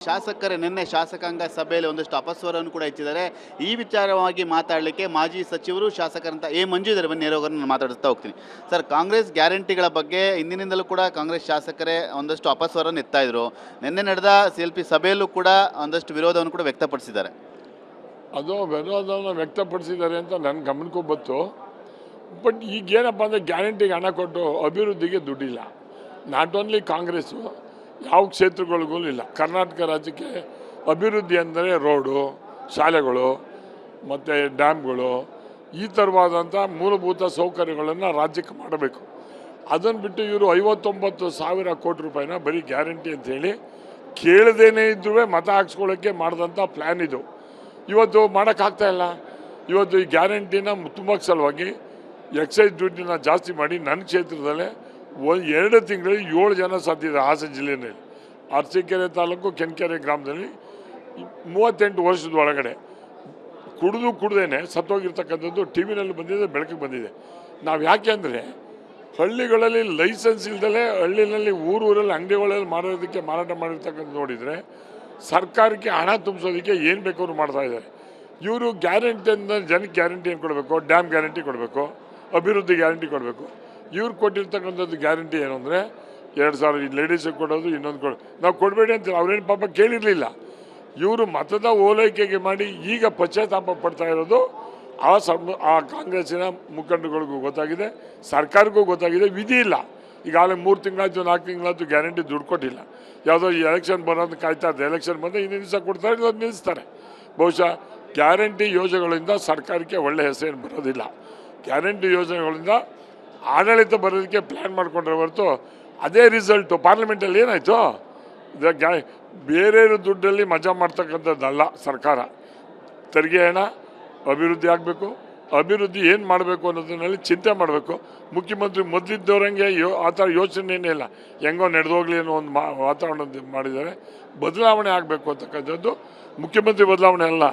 ಶಾಸಕರೇ ನಿನ್ನೆ ಶಾಸಕಾಂಗ ಸಭೆಯಲ್ಲಿ ಒಂದಷ್ಟು ಅಪಸ್ವರವನ್ನು ಕೂಡ ಹೆಚ್ಚಿದ್ದಾರೆ. ಈ ವಿಚಾರವಾಗಿ ಮಾತಾಡಲಿಕ್ಕೆ ಮಾಜಿ ಸಚಿವರು ಶಾಸಕರಂತ ಮಂಜು ಇದ್ದಾರೆ. ಬನ್ನಿ ನೇರವಾಗಿ ಮಾತಾಡಿಸ್ತಾ ಹೋಗ್ತೀನಿ. ಸರ್, ಕಾಂಗ್ರೆಸ್ ಗ್ಯಾರಂಟಿಗಳ ಬಗ್ಗೆ ಇಂದಿನಿಂದಲೂ ಕೂಡ ಕಾಂಗ್ರೆಸ್ ಶಾಸಕರೇ ಒಂದಷ್ಟು ಅಪಸ್ವರವನ್ನು ಎತ್ತಾ ಇದ್ರು. ನಿನ್ನೆ ನಡೆದ CLP ಸಭೆಯಲ್ಲೂ ಕೂಡ ಒಂದಷ್ಟು ವಿರೋಧವನ್ನು ಕೂಡ ವ್ಯಕ್ತಪಡಿಸಿದ್ದಾರೆ. ಅದು ವಿರೋಧವನ್ನು ವ್ಯಕ್ತಪಡಿಸಿದ್ದಾರೆ ಅಂತ ನನ್ನ ಗಮನಕ್ಕೂ ಬಂತು. ಬಟ್ ಈಗೇನಪ್ಪ ಅಂದರೆ ಗ್ಯಾರಂಟಿಗೆ ಹಣ ಕೊಟ್ಟು ಅಭಿವೃದ್ಧಿಗೆ ದುಡ್ಡಿಲ್ಲ. ನಾಟ್ ಓನ್ಲಿ ಕಾಂಗ್ರೆಸ್ಸು, ಯಾವ ಕ್ಷೇತ್ರಗಳಿಗೂ ಇಲ್ಲ. ಕರ್ನಾಟಕ ರಾಜ್ಯಕ್ಕೆ ಅಭಿವೃದ್ಧಿ ಅಂದರೆ ರೋಡು, ಶಾಲೆಗಳು ಮತ್ತು ಡ್ಯಾಮ್ಗಳು, ಈ ಥರವಾದಂಥ ಮೂಲಭೂತ ಸೌಕರ್ಯಗಳನ್ನು ರಾಜ್ಯಕ್ಕೆ ಮಾಡಬೇಕು. ಅದನ್ನು ಬಿಟ್ಟು ಇವರು 59,000 ಕೋಟಿ ರೂಪಾಯಿನ ಬರೀ ಗ್ಯಾರಂಟಿ ಅಂಥೇಳಿ ಕೇಳದೇನೇ ಇದ್ರೂ ಮತ ಹಾಕ್ಸ್ಕೊಳ್ಳೋಕ್ಕೆ ಮಾಡಿದಂಥ ಪ್ಲ್ಯಾನ್ ಇದು. ಇವತ್ತು ಮಾಡೋಕ್ಕಾಗ್ತಾಯಿಲ್ಲ. ಇವತ್ತು ಈ ಗ್ಯಾರಂಟಿನ ತುಂಬ ಸಲುವಾಗಿ ಎಕ್ಸೈಸ್ ಡ್ಯೂಟಿನ ಜಾಸ್ತಿ ಮಾಡಿ ನನ್ನ ಕ್ಷೇತ್ರದಲ್ಲೇ 2 ತಿಂಗಳಲ್ಲಿ 7 ಜನ ಸತ್ತಿದೆ. ಹಾಸನ ಜಿಲ್ಲೆಯಲ್ಲಿ ಅರಸೀಕೆರೆ ತಾಲೂಕು ಕೆನ್ಕೆರೆ ಗ್ರಾಮದಲ್ಲಿ 38 ವರ್ಷದ ಒಳಗಡೆ ಕುಡ್ದೇನೆ ಸತ್ತೋಗಿರ್ತಕ್ಕಂಥದ್ದು ಟಿ ವಿನಲ್ಲಿ ಬಂದಿದೆ, ಬೆಳಕಿಗೆ ಬಂದಿದೆ. ನಾವು ಯಾಕೆ ಅಂದರೆ ಹಳ್ಳಿಗಳಲ್ಲಿ ಲೈಸೆನ್ಸ್ ಇಲ್ದಲೇ ಹಳ್ಳಿನಲ್ಲಿ ಊರಲ್ಲಿ ಅಂಗಡಿಗಳಲ್ಲಿ ಮಾರಾಟ ಮಾಡಿರ್ತಕ್ಕಂಥ ನೋಡಿದರೆ ಸರ್ಕಾರಕ್ಕೆ ಹಣ ತುಂಬಿಸೋದಕ್ಕೆ ಏನು ಬೇಕಾದ್ರೂ ಮಾಡ್ತಾ ಇದ್ದಾರೆ. ಇವರು ಗ್ಯಾರಂಟಿ ಅಂದರೆ ಜನಕ್ಕೆ ಗ್ಯಾರಂಟಿ ಏನು ಕೊಡಬೇಕು? ಡ್ಯಾಮ್ ಗ್ಯಾರಂಟಿ ಕೊಡಬೇಕು, ಅಭಿವೃದ್ಧಿ ಗ್ಯಾರಂಟಿ ಕೊಡಬೇಕು. ಇವ್ರು ಕೊಟ್ಟಿರ್ತಕ್ಕಂಥದ್ದು ಗ್ಯಾರಂಟಿ ಏನು ಅಂದರೆ 2,000 ಲೇಡೀಸಿಗೆ ಕೊಡೋದು, ಇನ್ನೊಂದು ನಾವು ಕೊಡಬೇಡಿ ಅಂತ ಅವ್ರೇನು ಪಾಪ ಕೇಳಿರಲಿಲ್ಲ. ಇವರು ಮತದ ಓಲೈಕೆಗೆ ಮಾಡಿ ಈಗ ಪಶ್ಚಾತ್ತಾಪ ಪಡ್ತಾ ಇರೋದು ಆ ಕಾಂಗ್ರೆಸ್ಸಿನ ಮುಖಂಡಗಳಿಗೂ ಗೊತ್ತಾಗಿದೆ, ಸರ್ಕಾರಕ್ಕೂ ಗೊತ್ತಾಗಿದೆ. ವಿಧಿ ಇಲ್ಲ. ಈಗಾಗಲೇ 3 ತಿಂಗಳಾಯ್ತು, 4 ತಿಂಗಳಾಯ್ತು ಗ್ಯಾರಂಟಿ ದುಡ್ಡು ಕೊಟ್ಟಿಲ್ಲ. ಯಾವುದೋ ಈ ಎಲೆಕ್ಷನ್ ಬರೋದು ಕಾಯ್ತಾ ಇರ್ತಾರೆ. ಎಲೆಕ್ಷನ್ ಬಂದರೆ ಇನ್ನೊಂದು ದಿವಸ ಕೊಡ್ತಾರೆ, ಇಲ್ಲ ನಿಲ್ಲಿಸ್ತಾರೆ. ಬಹುಶಃ ಗ್ಯಾರಂಟಿ ಯೋಜನೆಗಳಿಂದ ಸರ್ಕಾರಕ್ಕೆ ಒಳ್ಳೆಯ ಹೆಸರೇನು ಬರೋದಿಲ್ಲ. ಗ್ಯಾರಂಟಿ ಯೋಜನೆಗಳಿಂದ ಆಡಳಿತ ಬರೋದಕ್ಕೆ ಪ್ಲ್ಯಾನ್ ಮಾಡಿಕೊಂಡ್ರೆ ಹೊರತು ಅದೇ ರಿಸಲ್ಟು ಪಾರ್ಲಿಮೆಂಟಲ್ಲಿ ಏನಾಯಿತು? ಬೇರೆ ದುಡ್ಡಲ್ಲಿ ಮಜಾ ಮಾಡ್ತಕ್ಕಂಥದ್ದಲ್ಲ ಸರ್ಕಾರ. ತೆರಿಗೆ ಹಣ ಅಭಿವೃದ್ಧಿ ಆಗಬೇಕು. ಅಭಿವೃದ್ಧಿ ಏನು ಮಾಡಬೇಕು ಅನ್ನೋದನ್ನಲ್ಲಿ ಚಿಂತೆ ಮಾಡಬೇಕು. ಮುಖ್ಯಮಂತ್ರಿ ಮೊದಲಿದ್ದವರಂಗೆ ಆ ಥರ ಯೋಚನೆಯೇ ಇಲ್ಲ. ಹೆಂಗೋ ನಡೆದೋಗ್ಲಿ ಅನ್ನೋ ಒಂದು ವಾತಾವರಣ ಮಾಡಿದ್ದಾರೆ. ಬದಲಾವಣೆ ಆಗಬೇಕು ಅಂತಕ್ಕಂಥದ್ದು ಮುಖ್ಯಮಂತ್ರಿ ಬದಲಾವಣೆ ಅಲ್ಲ,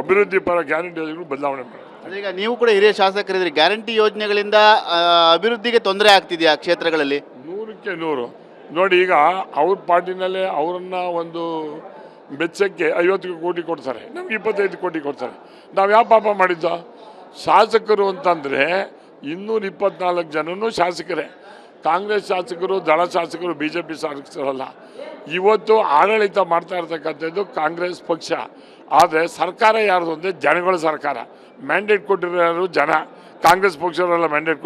ಅಭಿವೃದ್ಧಿ ಪರ ಗ್ಯಾರಂಟಿ ಯೋಜನೆಗಳು ಬದಲಾವಣೆ ಮಾಡಿ. ಈಗ ನೀವು ಕೂಡ ಹಿರಿಯ ಶಾಸಕರಿದ್ರಿ, ಗ್ಯಾರಂಟಿ ಯೋಜನೆಗಳಿಂದ ಅಭಿವೃದ್ಧಿಗೆ ತೊಂದರೆ ಆಗ್ತಿದೆಯಾ ಕ್ಷೇತ್ರಗಳಲ್ಲಿ? 100ಕ್ಕೆ 100 ನೋಡಿ. ಈಗ ಅವ್ರ ಪಾರ್ಟಿನಲ್ಲೇ ಅವರನ್ನು ಒಂದು ಬೆಚ್ಚಕ್ಕೆ 50 ಕೋಟಿ ಕೊಡ್ತಾರೆ, ನಮ್ಗೆ 25 ಕೋಟಿ ಕೊಡ್ತಾರೆ. ನಾವು ಯಾವ ಪಾಪ ಮಾಡಿದ್ದೋ? ಶಾಸಕರು ಅಂತಂದರೆ 224 ಜನನೂ ಶಾಸಕರೇ. ಕಾಂಗ್ರೆಸ್ ಶಾಸಕರು, ದಳ ಶಾಸಕರು, BJP ಶಾಸಕರಲ್ಲ. ಇವತ್ತು ಆಡಳಿತ ಮಾಡ್ತಾ ಇರ್ತಕ್ಕಂಥದ್ದು ಕಾಂಗ್ರೆಸ್ ಪಕ್ಷ. ಆದರೆ ಸರ್ಕಾರ ಯಾರ್ದು ಅಂದರೆ ಜನಗಳ ಸರ್ಕಾರ. ಮ್ಯಾಂಡೇಟ್ ಕೊಟ್ಟಿರೋ ಯಾರು? ಜನ. ಕಾಂಗ್ರೆಸ್ ಪಕ್ಷವರೆಲ್ಲ ಮ್ಯಾಂಡೇಟ್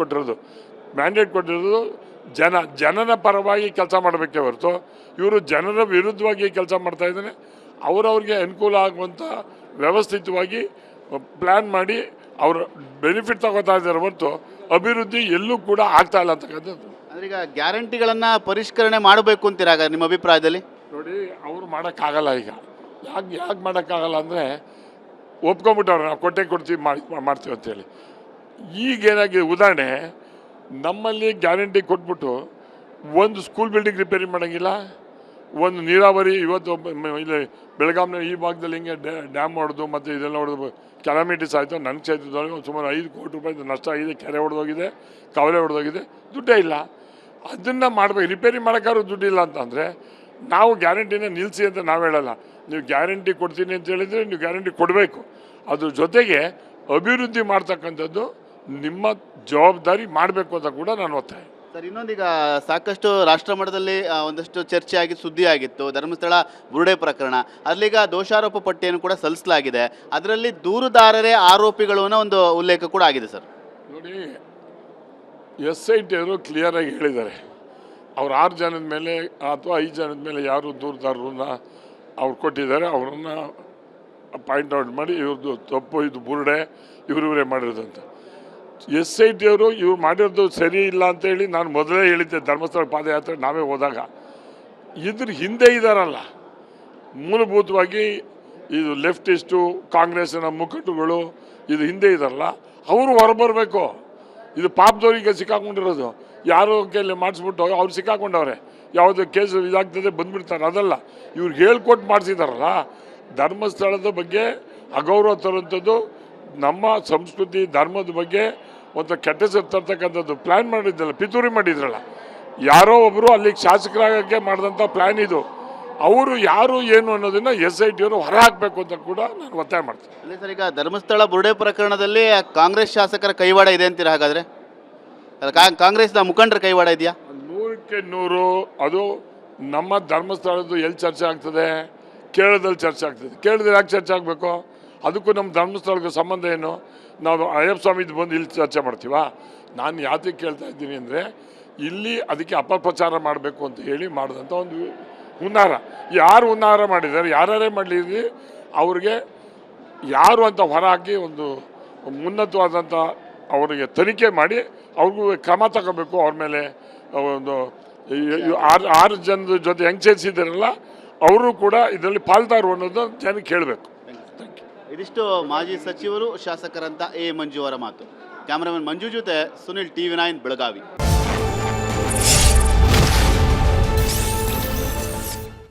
ಕೊಟ್ಟಿರೋದು ಜನನ ಪರವಾಗಿ ಕೆಲಸ ಮಾಡಬೇಕೇ ಹೊರತು ಇವರು ಜನರ ವಿರುದ್ಧವಾಗಿ ಕೆಲಸ ಮಾಡ್ತಾ ಇದ್ದಾನೆ. ಅವ್ರಿಗೆ ಅನುಕೂಲ ಆಗುವಂಥ ವ್ಯವಸ್ಥಿತವಾಗಿ ಪ್ಲ್ಯಾನ್ ಮಾಡಿ ಅವರು ಬೆನಿಫಿಟ್ ತಗೋತಾ ಇದ್ದಾರೆ ಹೊರತು ಅಭಿವೃದ್ಧಿ ಎಲ್ಲೂ ಕೂಡ ಆಗ್ತಾ ಇಲ್ಲ ಅಂತಕ್ಕಂಥದ್ದು. ಅಂದರೆ ಈಗ ಗ್ಯಾರಂಟಿಗಳನ್ನು ಪರಿಷ್ಕರಣೆ ಮಾಡಬೇಕು ಅಂತೀರಾಗ ನಿಮ್ಮ ಅಭಿಪ್ರಾಯದಲ್ಲಿ? ನೋಡಿ, ಅವರು ಮಾಡೋಕ್ಕಾಗಲ್ಲ. ಈಗ ಯಾಕೆ ಮಾಡೋಕ್ಕಾಗಲ್ಲ ಅಂದರೆ ಒಪ್ಕೊಂಬಿಟ್ಟವ್ರು, ನಾವು ಕೊಡ್ತೀವಿ ಮಾಡ್ತೀವಿ ಅಂತೇಳಿ. ಈಗೇನಾಗಿದೆ ಉದಾಹರಣೆ, ನಮ್ಮಲ್ಲಿ ಗ್ಯಾರಂಟಿ ಕೊಟ್ಬಿಟ್ಟು ಒಂದು ಸ್ಕೂಲ್ ಬಿಲ್ಡಿಂಗ್ ರಿಪೇರಿ ಮಾಡೋಂಗಿಲ್ಲ, ಒಂದು ನೀರಾವರಿ. ಇವತ್ತು ಇಲ್ಲಿ ಬೆಳಗಾವಿನ ಈ ಭಾಗದಲ್ಲಿ ಹಿಂಗೆ ಡ್ಯಾಮ್ ಹೊಡೆದು ಮತ್ತು ಇದೆಲ್ಲ ಹೊಡೆದು ಕೆಲಾಮಿಟೀಸ್ ಆಯಿತು. ನನ್ನ ಕ್ಷೇತ್ರದೊಳಗೆ ಸುಮಾರು 5 ಕೋಟಿ ರೂಪಾಯಿ ನಷ್ಟ ಆಗಿದೆ. ಕೆರೆ ಹೊಡೆದೋಗಿದೆ, ಕವಲೆ ಹೊಡೆದೋಗಿದೆ, ದುಡ್ಡೇ ಇಲ್ಲ. ಅದನ್ನು ಮಾಡಬೇಕು. ರಿಪೇರಿ ಮಾಡೋಕ್ಕಾದ್ರೂ ದುಡ್ಡಿಲ್ಲ ಅಂತಂದರೆ ನಾವು ಗ್ಯಾರಂಟಿನ ನಿಲ್ಲಿಸಿ ಅಂತ ನಾವು ಹೇಳಲ್ಲ. ನೀವು ಗ್ಯಾರಂಟಿ ಕೊಡ್ತೀನಿ ಅಂತ ಹೇಳಿದರೆ ನೀವು ಗ್ಯಾರಂಟಿ ಕೊಡಬೇಕು. ಅದ್ರ ಜೊತೆಗೆ ಅಭಿವೃದ್ಧಿ ಮಾಡ್ತಕ್ಕಂಥದ್ದು ನಿಮ್ಮ ಜವಾಬ್ದಾರಿ ಮಾಡಬೇಕು ಅಂತ ಕೂಡ ನಾನು ಒತ್ತಾಯ. ಸರ್, ಇನ್ನೊಂದೀಗ ಸಾಕಷ್ಟು ರಾಷ್ಟ್ರ ಮಟ್ಟದಲ್ಲಿ ಒಂದಷ್ಟು ಚರ್ಚೆ ಆಗಿ ಸುದ್ದಿ ಆಗಿತ್ತು ಧರ್ಮಸ್ಥಳ ಬುರುಡೆ ಪ್ರಕರಣ. ಅಲ್ಲಿಗ ದೋಷಾರೋಪ ಪಟ್ಟಿಯನ್ನು ಕೂಡ ಸಲ್ಲಿಸಲಾಗಿದೆ. ಅದರಲ್ಲಿ ದೂರುದಾರರೇ ಆರೋಪಿಗಳು ಅನ್ನೋ ಒಂದು ಉಲ್ಲೇಖ ಕೂಡ ಆಗಿದೆ. ಸರ್ ನೋಡಿ, SIT ಅವರು ಕ್ಲಿಯರಾಗಿ ಹೇಳಿದ್ದಾರೆ. ಅವ್ರು 6 ಜನದ ಮೇಲೆ ಅಥವಾ 5 ಜನದ ಮೇಲೆ ಯಾರು ದೂರುದಾರರನ್ನ ಅವ್ರು ಕೊಟ್ಟಿದ್ದಾರೆ, ಅವರನ್ನು ಪಾಯಿಂಟ್ ಔಟ್ ಮಾಡಿ ಇವ್ರದ್ದು ತಪ್ಪು, ಇದು ಬುರುಡೆ ಇವರೇ ಮಾಡಿರೋದು ಅಂತ. SIT ಅವರು ಇವ್ರು ಮಾಡಿರೋದು ಸರಿ ಇಲ್ಲ ಅಂತೇಳಿ ನಾನು ಮೊದಲೇ ಹೇಳಿದ್ದೆ. ಧರ್ಮಸ್ಥಳ ಪಾದಯಾತ್ರೆ ನಾವೇ ಹೋದಾಗ ಇದ್ರ ಹಿಂದೆ ಇದ್ದಾರಲ್ಲ, ಮೂಲಭೂತವಾಗಿ ಇದು ಲೆಫ್ಟಿಸ್ಟು ಕಾಂಗ್ರೆಸ್ಸಿನ ಮುಖಂಡರುಗಳು ಇದು ಹಿಂದೆ ಇದ್ದಾರಲ್ಲ, ಅವರು ಹೊರಬರಬೇಕು. ಇದು ಪಾಪದವರಿಗೆ ಸಿಕ್ಕಾಕೊಂಡಿರೋದು. ಯಾರೋ ಕೈಲಿ ಮಾಡಿಸ್ಬಿಟ್ಟು ಅವ್ರು ಸಿಕ್ಕಾಕೊಂಡವ್ರೆ, ಯಾವುದೋ ಕೇಸು ಇದಾಗ್ತದೆ ಬಂದುಬಿಡ್ತಾರೆ. ಅದಲ್ಲ, ಇವ್ರು ಹೇಳ್ಕೊಟ್ಟು ಮಾಡಿಸಿದಾರಲ್ಲ. ಧರ್ಮಸ್ಥಳದ ಬಗ್ಗೆ ಅಗೌರವ ತರುವಂಥದ್ದು, ನಮ್ಮ ಸಂಸ್ಕೃತಿ ಧರ್ಮದ ಬಗ್ಗೆ ಒಂದು ಕೆಟ್ಟ ಹೆಸರು ತರ್ತಕ್ಕಂಥದ್ದು ಪ್ಲ್ಯಾನ್ ಮಾಡಿದ್ದಲ್ಲ, ಪಿತೂರಿ ಮಾಡಿದ್ರಲ್ಲ. ಯಾರೋ ಒಬ್ಬರು ಅಲ್ಲಿಗೆ ಶಾಸಕರಾಗಕ್ಕೆ ಮಾಡಿದಂಥ ಪ್ಲ್ಯಾನ್ ಇದು. ಅವರು ಯಾರು ಏನು ಅನ್ನೋದನ್ನ SIT ಅವರು ಹೊರ ಹಾಕಬೇಕು ಅಂತ ಕೂಡ ನಾನು ಒತ್ತಾಯ ಮಾಡ್ತೀನಿ. ಅಲ್ಲೇ ಸರ್, ಈಗ ಧರ್ಮಸ್ಥಳ ಬುರುಡೆ ಪ್ರಕರಣದಲ್ಲಿ ಕಾಂಗ್ರೆಸ್ ಶಾಸಕರ ಕೈವಾಡ ಇದೆ ಅಂತೀರಾ ಹಾಗಾದ್ರೆ? ಕಾಂಗ್ರೆಸ್ನ ಮುಖಂಡರ ಕೈವಾಡ ಇದೆಯಾ? 100ಕ್ಕೆ 100 ಅದು ನಮ್ಮ ಧರ್ಮಸ್ಥಳದ್ದು ಎಲ್ಲಿ ಚರ್ಚೆ ಆಗ್ತದೆ? ಕೇರಳದಲ್ಲಿ ಚರ್ಚೆ ಆಗ್ತದೆ. ಕೇರಳದಲ್ಲಿ ಯಾಕೆ ಚರ್ಚೆ ಆಗಬೇಕು? ಅದಕ್ಕೂ ನಮ್ಮ ಧರ್ಮಸ್ಥಳಕ್ಕೆ ಸಂಬಂಧ ಏನು? ನಾವು ಅಯ್ಯಪ್ಪ ಸ್ವಾಮಿದು ಬಂದು ಇಲ್ಲಿ ಚರ್ಚೆ ಮಾಡ್ತೀವಾ? ನಾನು ಯಾತಕ್ಕೆ ಕೇಳ್ತಾ ಇದ್ದೀನಿ ಅಂದರೆ, ಇಲ್ಲಿ ಅದಕ್ಕೆ ಅಪಪ್ರಚಾರ ಮಾಡಬೇಕು ಅಂತ ಹೇಳಿ ಮಾಡಿದಂಥ ಒಂದು ಹುನ್ನಾರ. ಯಾರು ಹುನ್ನಾರ ಮಾಡಿದ್ದಾರೆ, ಯಾರೇ ಮಾಡಲಿ, ಅವ್ರಿಗೆ ಯಾರು ಅಂತ ಹೊರ ಹಾಕಿ ಒಂದು ಉನ್ನತವಾದಂಥ ಅವರಿಗೆ ತನಿಖೆ ಮಾಡಿ ಅವ್ರಿಗೂ ಕ್ರಮ ತಗೋಬೇಕು. ಅವ್ರ ಮೇಲೆ ಒಂದು 6 ಜನದ ಜೊತೆ ಹೆಂಗೆ ಸೇರಿಸಿದಾರಲ್ಲ ಅವರು ಕೂಡ ಇದರಲ್ಲಿ ಪಾಲ್ದಾರು ಅನ್ನೋದು ಜನಕ್ಕೆ ಹೇಳಬೇಕು. ಇದಿಷ್ಟು ಮಾಜಿ ಸಚಿವರು ಶಾಸಕರಂತ ಎ ಮಂಜು ಅವರ ಮಾತು. ಕ್ಯಾಮರಾಮನ್ ಮಂಜು ಜೊತೆ ಸುನಿಲ್, TV9 ಬೆಳಗಾವಿ.